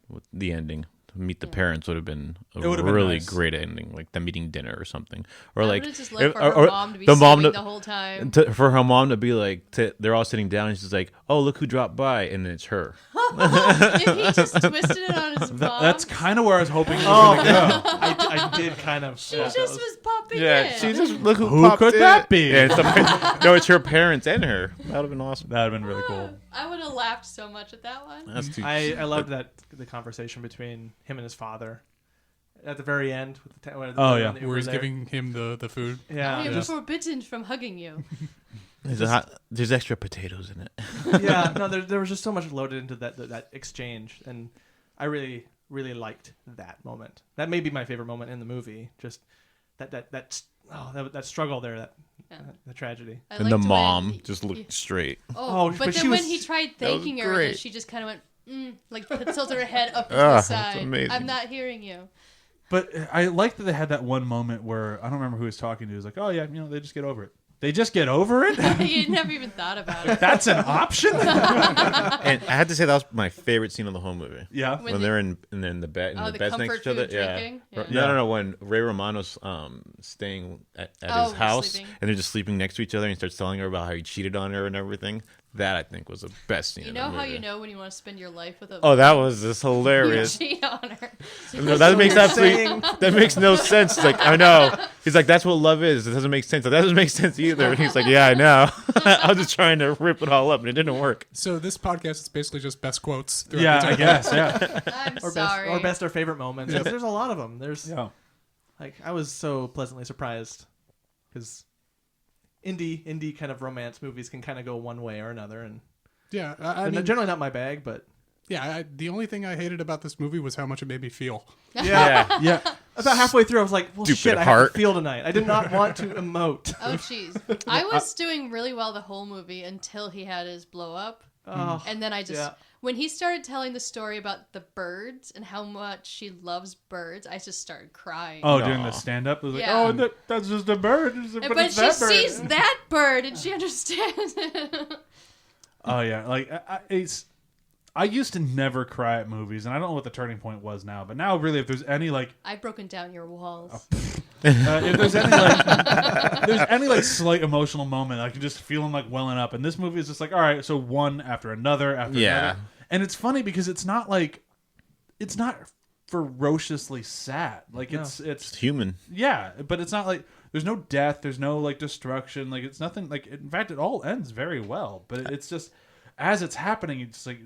with the ending. To meet the parents would have been a It would have been really nice. great ending, like them eating dinner or something, or I like would have just loved for or- her or mom to be the mom sleeping to- the whole time. for her mom to be like, they're all sitting down, and she's like, "Oh, look who dropped by," and then it's her. If he just twisted it on his mom, That's kind of where I was hoping it was going to go. I did kind of. she just was popping Yeah, in. she just look who Who popped could in. that be? Yeah, no, it's her parents and her. That would have been awesome. That would have been really cool. I would have laughed so much at that one. That's too. I loved that the conversation between him and his father at the very end. With the Oh, yeah. when they Where he's were there. giving him the food. Yeah, I am just- forbidden from hugging you. There's extra potatoes in it. yeah. No, there was just so much loaded into that exchange, and I really liked that moment. That may be my favorite moment in the movie. Just that struggle there, Yeah. the tragedy. I And the liked mom when just he- looked straight. Oh, but but she then when was- he tried that was thanking her, great. and she just kind of went, like tilted her head up to the side. amazing. I'm not hearing you. But I like that they had that one moment where I don't remember who he was talking to. He was like, "Oh yeah, they just get over it. They just get over it." You never even thought about it. That's an option. And I had to say that was my favorite scene of the whole movie. Yeah, When they're in the bed, the beds next to each other. comfort food drinking? Yeah. No. When Ray Romano's staying at his house, sleeping. and they're just sleeping next to each other, and he starts telling her about how he cheated on her and everything. That I think was the best scene. You of know the how movie. you know when you want to spend your life with a Oh, that was just you hilarious. cheat on her. No, that makes that makes no sense. It's like, I know. He's like, that's what love is. It doesn't make sense. That doesn't make sense either. And he's like, yeah, I know. I was just trying to rip it all up, and it didn't work. So this podcast is basically just best quotes. throughout yeah, the I entire guess. Yeah, I'm Or sorry. best or favorite moments. 'Cause there's a lot of them. There's yeah. like I was so pleasantly surprised because indie kind of romance movies can kind of go one way or another, and Yeah, they're generally not my bag, but the only thing I hated about this movie was how much it made me feel. Yeah. Yeah. about halfway through I was like, well, Stupid shit, I have heart. to feel tonight. I did not want to emote. Oh, jeez. I was doing really well the whole movie until he had his blow up. Oh, And then I just, yeah. when he started telling the story about the birds and how much she loves birds, I just started crying. Oh, doing the stand up. It was like, Yeah. oh, that's just a bird. But but it's she that bird. sees that bird and she understands it. Oh yeah, like I used to never cry at movies, and I don't know what the turning point was now. But now, really, if there's any like, I've broken down your walls. if there's any like, there's any like slight emotional moment, I can just feel them like welling up. And this movie is just like, all right, so one after another after another. And it's funny because it's not ferociously sad. Like it's It's human. yeah, but it's not like there's no death, there's no like destruction. Like it's nothing. Like in fact, it all ends very well. But it's just as it's happening, it's like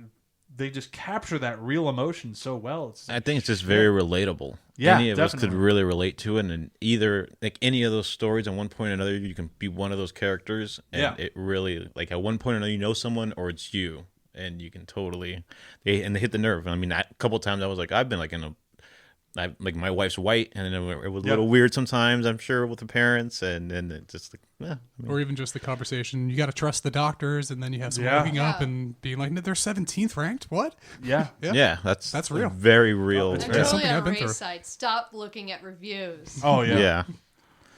they just capture that real emotion so well. It's I think it's just very relatable. Yeah, any of us could definitely. really relate to it, and either like any of those stories at one point or another, you can be one of those characters, and Yeah. it really like at one point or another, you know someone or it's you, and you can totally they hit the nerve. I mean, a couple times I was like, I've been like like my wife's white, and it was a little weird sometimes, I'm sure, with the parents, and then it just like, yeah. I mean, Or even just the conversation, you got to trust the doctors, and then you have someone Yeah. waking up Yeah. and being like, they're 17th ranked? What? yeah. yeah, that's real. very real. it's I'm real. totally something on I've been Ray's through. side. Stop looking at reviews. Oh yeah. Yeah.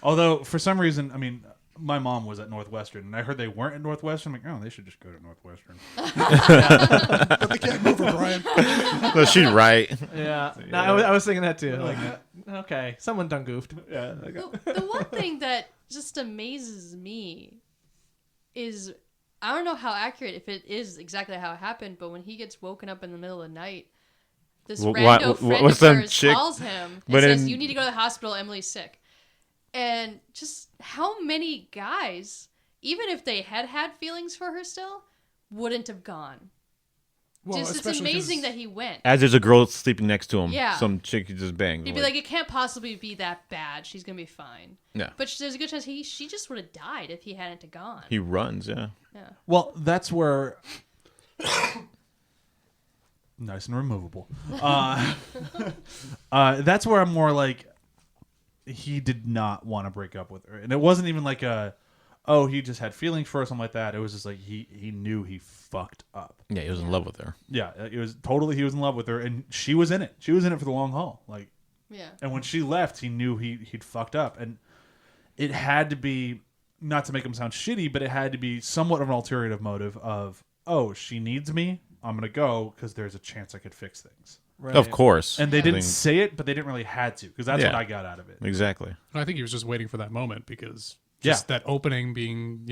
Although for some reason, I mean, my mom was at Northwestern, and I heard they weren't at Northwestern. I'm like, oh, they should just go to Northwestern. But they can't move her, Brian. No, she's right. Yeah, no, I was thinking that too. Like, okay, someone done goofed. Yeah. The one thing that just amazes me is I don't know how accurate, if it is exactly how it happened, but when he gets woken up in the middle of the night, this rando friend what's of some hers chick- calls him and but says, in- you need to go to the hospital, Emily's sick. And just how many guys, even if they had feelings for her still, wouldn't have gone. Well, It's especially amazing 'cause- that he went. As there's a girl sleeping next to him, Yeah. some chick you just banged. He'd be like, it can't possibly be that bad. She's going to be fine. yeah, But there's a good chance she just would have died if he hadn't have gone. he runs. Yeah, Yeah. Well, that's where. Nice and removable. That's where I'm more like, he did not want to break up with her, and it wasn't even like he just had feelings for her, or something like that. It was just like he knew he fucked up. yeah, he was in love with her. Yeah, it was totally he was in love with her, and she was in it. She was in it for the long haul. Like, Yeah. and when she left, he knew he'd fucked up, and it had to be, not to make him sound shitty, but it had to be somewhat of an alternative motive of, oh, she needs me, I'm gonna go because there's a chance I could fix things. Right. Of course. And they I didn't think- say it, but they didn't really had to, because that's Yeah. what I got out of it. exactly. I think he was just waiting for that moment because just that opening being,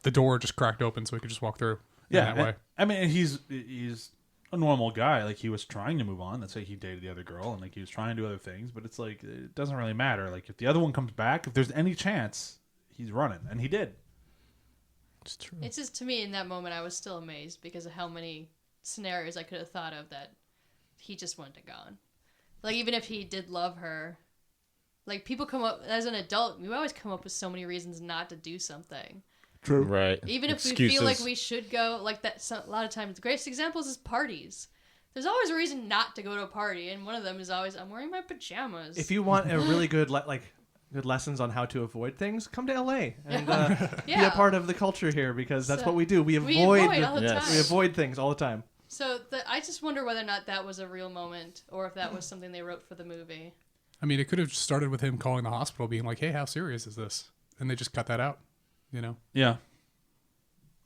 the door just cracked open so he could just walk through in that way. I mean, he's a normal guy. Like, he was trying to move on. Let's say he dated the other girl, and like he was trying to do other things, but it's like it doesn't really matter. Like, if the other one comes back, if there's any chance, he's running, and he did. It's true. It's just, to me, in that moment, I was still amazed because of how many scenarios I could have thought of that he just wouldn't have gone. Like, even if he did love her, like, people come up, as an adult, we always come up with so many reasons not to do something. True. Right. Even if we feel like we should go, like that, a lot of times, the greatest examples is parties. There's always a reason not to go to a party, and one of them is always, I'm wearing my pajamas. If you want a really good good lessons on how to avoid things, come to LA and be Yeah. a part of the culture here, because that's So, what we do. We we avoid avoid all the Yes. time. we avoid things all the time. So I just wonder whether or not that was a real moment, or if that was something they wrote for the movie. I mean, it could have started with him calling the hospital, being like, "Hey, how serious is this?" And they just cut that out. You know? Yeah.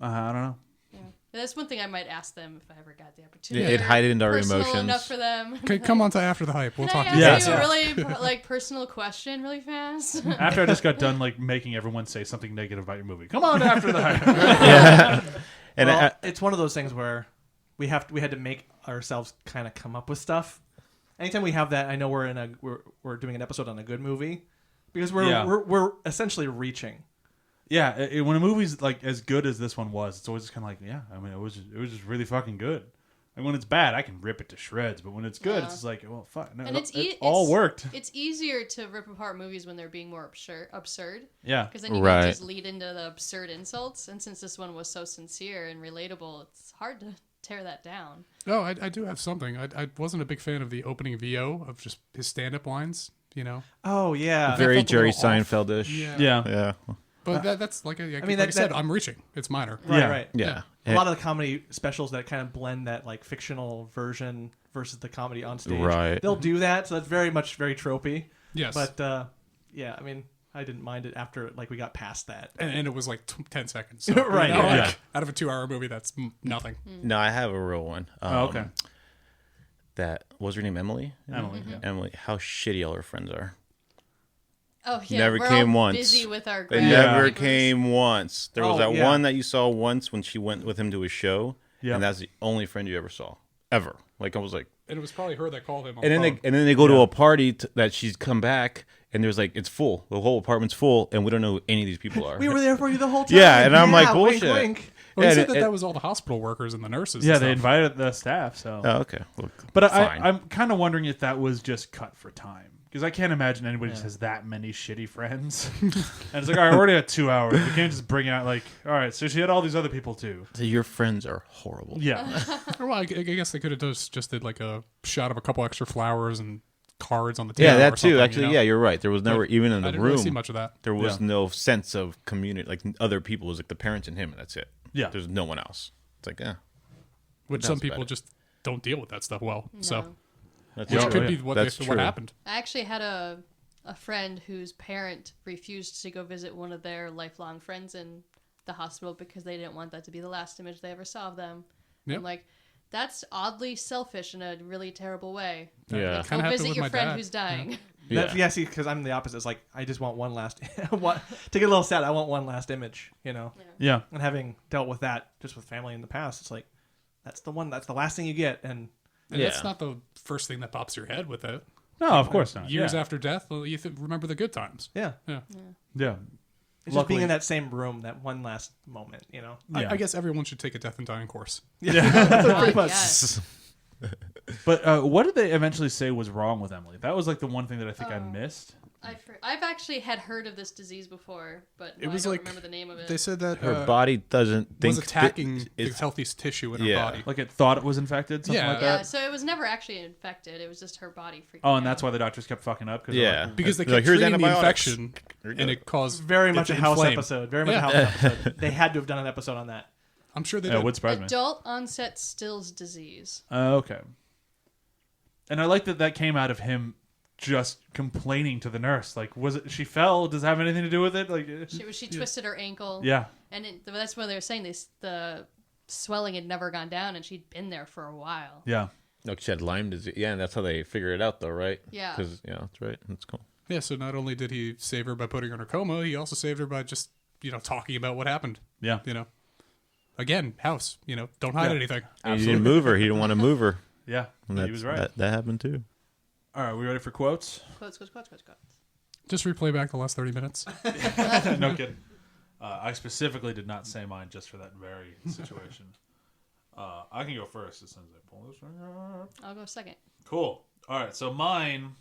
I don't know. Yeah. That's one thing I might ask them if I ever got the opportunity. Yeah, it'd hide it into our Personal emotions. enough for them. Okay, come on to after the hype. We'll talk. Can I Yeah. ask you a really personal question really fast? After I just got done like making everyone say something negative about your movie. Come on after the hype. Yeah. And Well, it's one of those things where we had to make ourselves kind of come up with stuff. Anytime we have that, I know we're doing an episode on a good movie because we're essentially reaching. Yeah, when a movie's like as good as this one was, it's always just kind of like, yeah. I mean, it was just really fucking good. And when it's bad, I can rip it to shreds. But when it's good, it's just like, well, fuck. No, And it all worked. It's easier to rip apart movies when they're being more absurd. Yeah, Because then you can just lead into the absurd insults. And since this one was so sincere and relatable, it's hard to tear that down. Oh, I do have something. I wasn't a big fan of the opening VO of just his stand-up lines. You know? Oh yeah, very felt a Jerry little off. Seinfeld-ish. yeah. But that's like I mean, like I said, that- I'm reaching. It's minor. right. Yeah. A lot of the comedy specials that kind of blend that like fictional version versus the comedy on stage. Right. They'll do that, so that's very tropey. Yes. But yeah, I mean, I didn't mind it after like we got past that. and it was like 10 seconds. So, Right, You know, yeah. like, out of a 2-hour movie, that's nothing. No, I have a real one. Okay. That was her name Emily. Emily. Yeah. Emily. How shitty all her friends are. Oh yeah, Never we're came all once. busy with our They grad never papers. came once. There was Oh, that yeah. one that you saw once when she went with him to his show, Yeah. and that's the only friend you ever saw, ever. Like I was like, And it was probably her that called him on and then the phone. they go to a party that she's come back, and there's like it's full, the whole apartment's full, and we don't know who any of these people are. We were there for you the whole time. Yeah, and I'm like, wink, bullshit. wink. Well, he Yeah, said it- that was all the hospital workers and the nurses. Yeah, and they stuff. invited the staff. So, Oh, okay. Well, but fine. I'm kind of wondering if that was just cut for time. Because I can't imagine anybody just has that many shitty friends. And it's like, all right, we're already at 2 hours. We can't just bring out, like, all right, so she had all these other people too. So your friends are horrible. Yeah. Well, I guess they could have just did like a shot of a couple extra flowers and cards on the table. Yeah, that or too. something, Actually, you know? yeah, you're right. There was never even in I the didn't room. really see much of that. There was Yeah. no sense of community, like other people. It was like the parents and him, and that's it. Yeah. There's no one else. It's like, Which That's some about people it. just don't deal with that stuff well. So, No. that's which Yeah, could yeah. be what That's what true. happened. I actually had a friend whose parent refused to go visit one of their lifelong friends in the hospital because they didn't want that to be the last image they ever saw of them. Yep. I'm like, that's oddly selfish in a really terrible way. Yeah. Like, Kinda go happened visit with your my friend dad. who's dying. Yeah, see, because I'm the opposite. It's like I just want one last, to get a little sad. I want one last image, Yeah. And having dealt with that just with family in the past, it's like that's the one. That's the last thing you get, and And Yeah. that's not the first thing that pops your head with it. No, of course not. Years yeah. after death, well, you remember the good times. yeah, Yeah. Yeah. it's just being in that same room, that one last moment, Yeah. I guess everyone should take a death and dying course. Pretty much. Yes. But what did they eventually say was wrong with Emily? That was like the one thing that I think I missed. I've actually had heard of this disease before, but It was I don't like remember the name of it. They said that her body doesn't think was attacking the it's healthiest tissue in her Yeah. body. Like it thought it was infected, something Yeah. like yeah, that. so it was never actually infected. It was just her body freaking Oh, and out. that's why the doctors kept fucking up. 'Cause Yeah. they're Because they Like, kept here's treating the antibiotics. infection, Here you and go. it caused Very it much to a house inflame. episode. Very much Yeah. a house episode. They had to have done an episode on that. I'm sure they yeah, it did. would surprise me. Adult onset Still's disease. Okay. And I like that came out of him just complaining to the nurse. Like, was it she fell? Does it have anything to do with it? Like, She twisted her ankle. yeah, And that's what they were saying. The swelling had never gone down, and she'd been there for a while. yeah, Look, she had Lyme disease. Yeah, and that's how they figure it out, though, right? Yeah. Because that's right. That's cool. Yeah, so not only did he save her by putting her in a coma, he also saved her by just, talking about what happened. yeah. Again, house, don't hide Yeah. anything. And he didn't move her. He didn't want to move her. Yeah, And he was right. That happened too. All right, we ready for quotes? Quotes. Just replay back the last 30 minutes. No kidding. I specifically did not say mine just for that very situation. I can go first as soon as I pull this thing up. I'll go second. Cool. All right, so mine.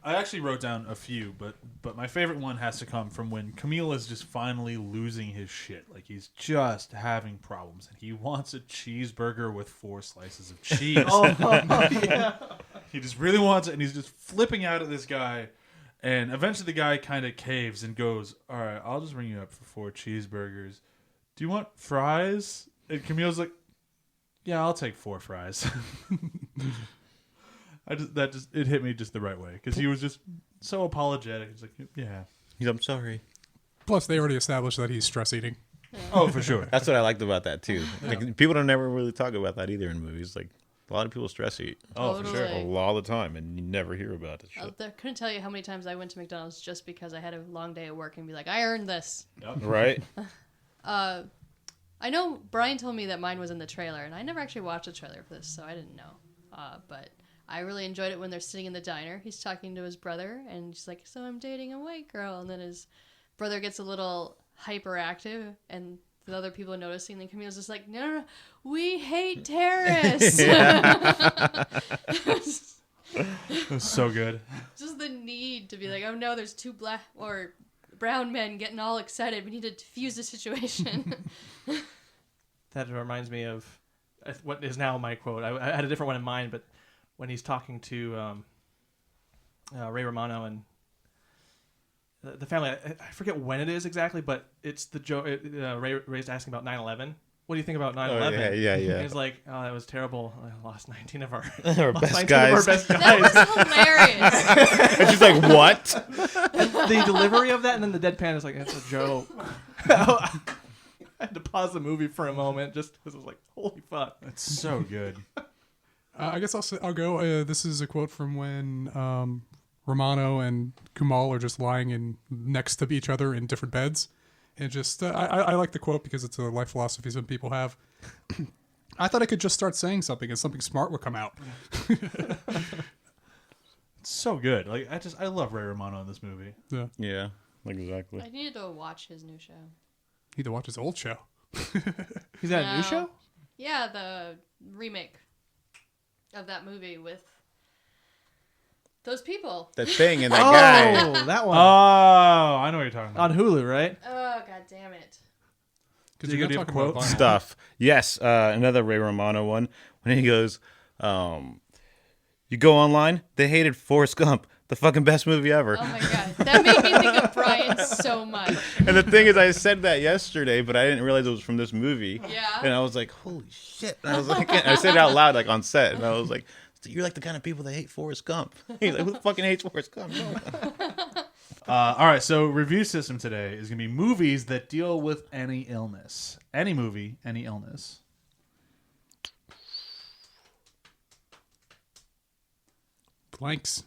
I actually wrote down a few, but my favorite one has to come from when Kumail is just finally losing his shit. Like he's just having problems, and he wants a cheeseburger with 4 slices of cheese. Yeah. He just really wants it, and he's just flipping out at this guy. And eventually the guy kind of caves and goes, all right, I'll just ring you up for 4 cheeseburgers. Do you want fries? And Camille's like, Yeah, I'll take 4 fries. It hit me just the right way because he was just so apologetic. He's like, yeah, I'm sorry. Plus, they already established that he's stress eating. oh for sure. That's what I liked about that too. Like, people don't never really talk about that either in movies. Like a lot of people stress eat. Oh for sure. Totally. A lot of the time, and you never hear about it. I couldn't tell you how many times I went to McDonald's just because I had a long day at work and be like, I earned this. Yep. Right? I know Brian told me that mine was in the trailer, and I never actually watched the trailer for this, so I didn't know. But I really enjoyed it when they're sitting in the diner. He's talking to his brother, and he's like, so I'm dating a white girl. And then his brother gets a little hyperactive, and the other people are noticing. And then Kumail's just like, no, we hate terrorists. It was so good. Just the need to be like, oh no, there's 2 black or brown men getting all excited. We need to defuse the situation. That reminds me of what is now my quote. I had a different one in mind, but when he's talking to Ray Romano and the family, I forget when it is exactly, but it's the joke. Ray's asking about 9/11. What do you think about 9/11? Oh, yeah. And he's like, oh, that was terrible. I lost 19 of our, Our best guys. That was hilarious. And she's like, what? The delivery of that, and then the deadpan is like, it's a joke. I had to pause the movie for a moment just because I was like, holy fuck. It's so good. I guess I'll go. This is a quote from when Romano and Kumail are just lying next to each other in different beds. And just, I like the quote because it's a life philosophy some people have. I thought I could just start saying something and something smart would come out. It's so good. Like I love Ray Romano in this movie. Yeah. Yeah, exactly. I needed to watch his new show. Need to watch his old show. He's got a new No. show? Yeah, the remake of that movie with those people. That thing and that guy. Oh, that one. Oh, I know what you're talking about. On Hulu, right? Oh, god damn it. Because Diego, you're do you not have talking about quotes? vinyl. Stuff. Yes, another Ray Romano one. When he goes, you go online, they hated Forrest Gump, the fucking best movie ever. Oh my god. That made me think of Brian so much. And the thing is, I said that yesterday, but I didn't realize it was from this movie. Yeah. And I was like, holy shit. And I was like, I said it out loud, like on set. And I was like, so you're like the kind of people that hate Forrest Gump. He's like, who fucking hates Forrest Gump? No. All right, so review system today is going to be movies that deal with any illness. Any movie, any illness. Blanks.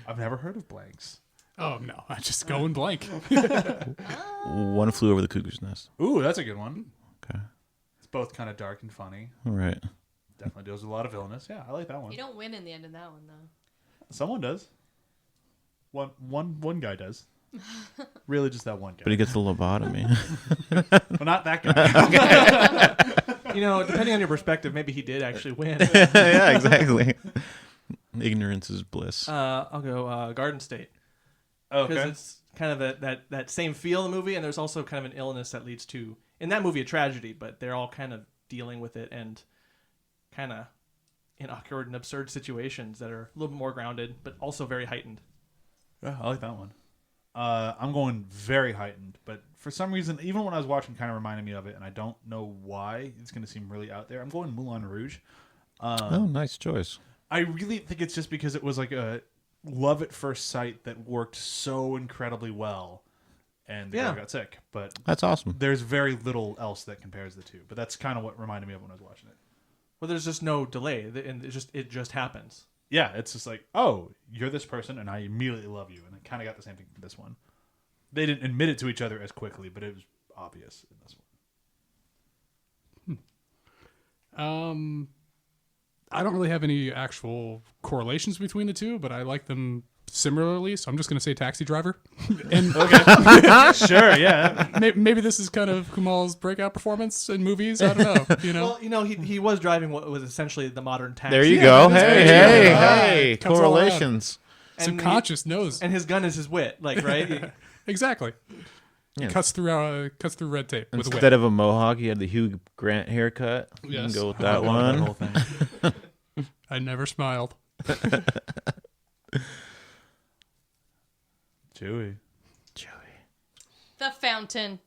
I've never heard of blanks. Oh, no. I just go in blank. One Flew Over the Cuckoo's Nest. Ooh, that's a good one. Okay. It's both kind of dark and funny. All right. Definitely deals with a lot of illness. Yeah, I like that one. You don't win in the end of that one, though. Someone does. One guy does. Really, just that one guy. But he gets a lobotomy. Well, not that guy. You know, depending on your perspective, maybe he did actually win. Yeah, exactly. Ignorance is bliss. I'll go Garden State. Okay. Because it's kind of that same feel in the movie, and there's also kind of an illness that leads to, in that movie, a tragedy, but they're all kind of dealing with it and kind of in awkward and absurd situations that are a little bit more grounded, but also very heightened. Yeah, I like that one. I'm going very heightened, but for some reason, even when I was watching, kind of reminded me of it, and I don't know why. It's going to seem really out there. I'm going Moulin Rouge. Oh, nice choice. I really think it's just because it was like a love at first sight that worked so incredibly well, and the guy got sick. But That's awesome. there's very little else that compares the two. But that's kind of what reminded me of when I was watching it. Well, there's just no delay, and it just happens. Yeah, it's just like, oh, you're this person, and I immediately love you. And I kind of got the same thing for this one. They didn't admit it to each other as quickly, but it was obvious in this one. I don't really have any actual correlations between the two, but I like them similarly, so I'm just going to say Taxi Driver. And Sure, yeah. maybe this is kind of Kumail's breakout performance in movies. I don't know. You know, Well, you know, he was driving what was essentially the modern taxi. There you go. that's Hey, very hey, true. Comes all around. correlations. And subconscious knows and his gun is his wit, like, right? exactly. Yeah. Cuts through red tape with a Instead whip. of a mohawk, he had the Hugh Grant haircut. You can Yes. go with I that love one. whole thing. I never smiled. Chewie. The Fountain.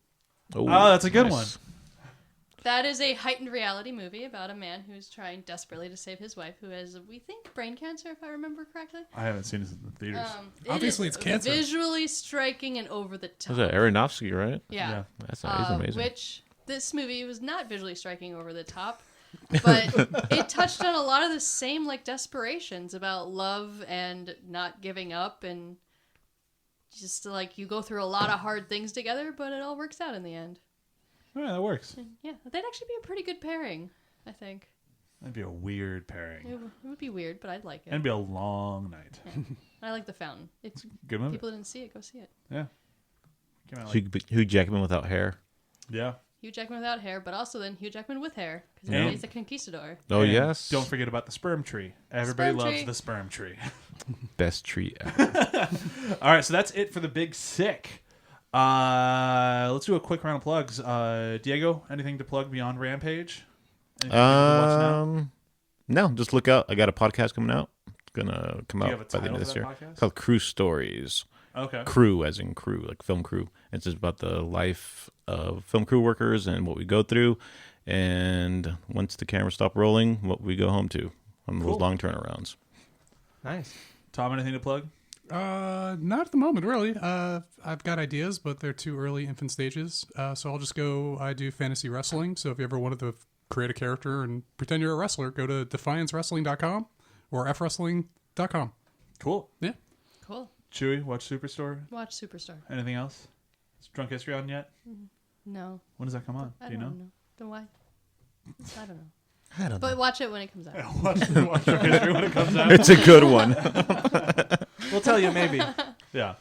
Oh, that's a good one. That is a heightened reality movie about a man who's trying desperately to save his wife, who has, we think, brain cancer, if I remember correctly. I haven't seen it in the theaters. Obviously, it's cancer. Visually striking and over the top. Was that Aronofsky, right? Yeah. That's he's amazing. Which this movie was not visually striking over the top, but it touched on a lot of the same like desperations about love and not giving up, and just like you go through a lot of hard things together, but it all works out in the end. Oh, yeah, that works. Yeah, that'd actually be a pretty good pairing, I think. That'd be a weird pairing. It would be weird, but I'd like it. It'd be a long night. Yeah. I like The Fountain. It's good movie. People didn't see it, go see it. Yeah. Hugh Jackman without hair. Yeah. Hugh Jackman without hair, but also then Hugh Jackman with hair, because he's a conquistador. Oh, And yes. Don't forget about the sperm tree. Everybody Sperm loves tree. the sperm tree. Best tree ever. All right, so that's it for the Big Sick. Let's do a quick round of plugs. Diego, anything to plug beyond Rampage? Anything to watch now? No, just look out. I got a podcast coming out. It's gonna come Do you out have a by the end title of this for year. that podcast? It's called Crew Stories. Okay. Crew, as in crew, like film crew. It's just about the life of film crew workers and what we go through. And once the cameras stop rolling, what we go home to on Cool. those long turnarounds. Nice. Tom, anything to plug? Not at the moment, really. I've got ideas, but they're too early infant stages. So I'll just go. I do fantasy wrestling. So if you ever wanted to create a character and pretend you're a wrestler, go to defiancewrestling.com or fwrestling.com. Cool. Yeah. Cool. Chewie, watch Superstore. Watch Superstar. Anything else? Is Drunk History on yet? No. When does that come on? I Do you don't know? know. Then why? I don't know. I don't But watch it when it comes out. watch Drunk History when it comes out. It's a good one. We'll tell you maybe. Yeah.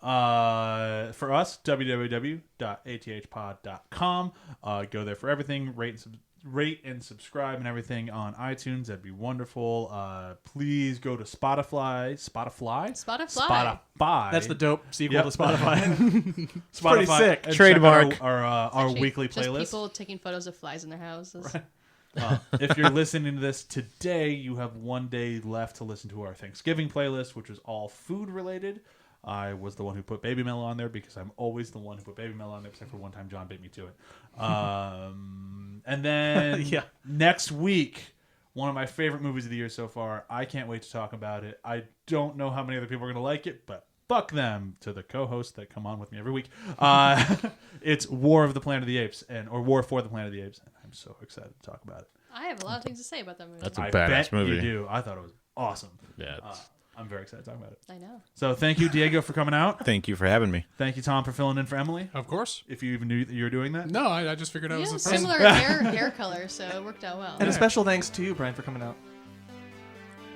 For us, www.athpod.com. Go there for everything. Rate and subscribe and everything on iTunes. That'd be wonderful. Please go to Spotify. Spotify. That's the dope sequel Yep. to Spotify. Spotify. pretty sick. And Trademark. check out our Actually, weekly just playlist. people taking photos of flies in their houses. If you're listening to this today, you have one day left to listen to our Thanksgiving playlist, which is all food related. I was the one who put Baby Mellow on there because I'm always the one who put Baby Mellow on there, except for one time John beat me to it. And then Yeah. next week, one of my favorite movies of the year so far. I can't wait to talk about it. I don't know how many other people are going to like it, but fuck them to the co-hosts that come on with me every week. It's War of the Planet of the Apes, or War for the Planet of the Apes. And I'm so excited to talk about it. I have a lot of things to say about that movie. That's a I badass bet movie. you do. I thought it was awesome. Yeah. it's- I'm very excited to talk about it. I know. So thank you, Diego, for coming out. Thank you for having me. Thank you, Tom, for filling in for Emily. Of course. If you even knew that you were doing that. No, I just figured I Yeah, was a person. similar hair color, so it worked out well. And a special thanks to you, Brian, for coming out.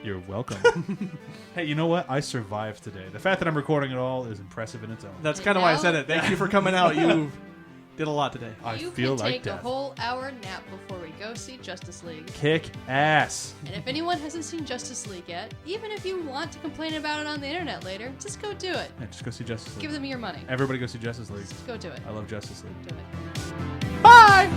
You're welcome. Hey, you know what? I survived today. The fact that I'm recording it all is impressive in its own. That's kind of why I said it. Thank you for coming out. You did a lot today. I You feel can like take a death. whole hour nap before we go see Justice League. Kick ass. And if anyone hasn't seen Justice League yet, even if you want to complain about it on the internet later, just go do it. Yeah, just go see Justice League. Give them your money. Everybody go see Justice League. Just go do it. I love Justice League. Do it. Bye!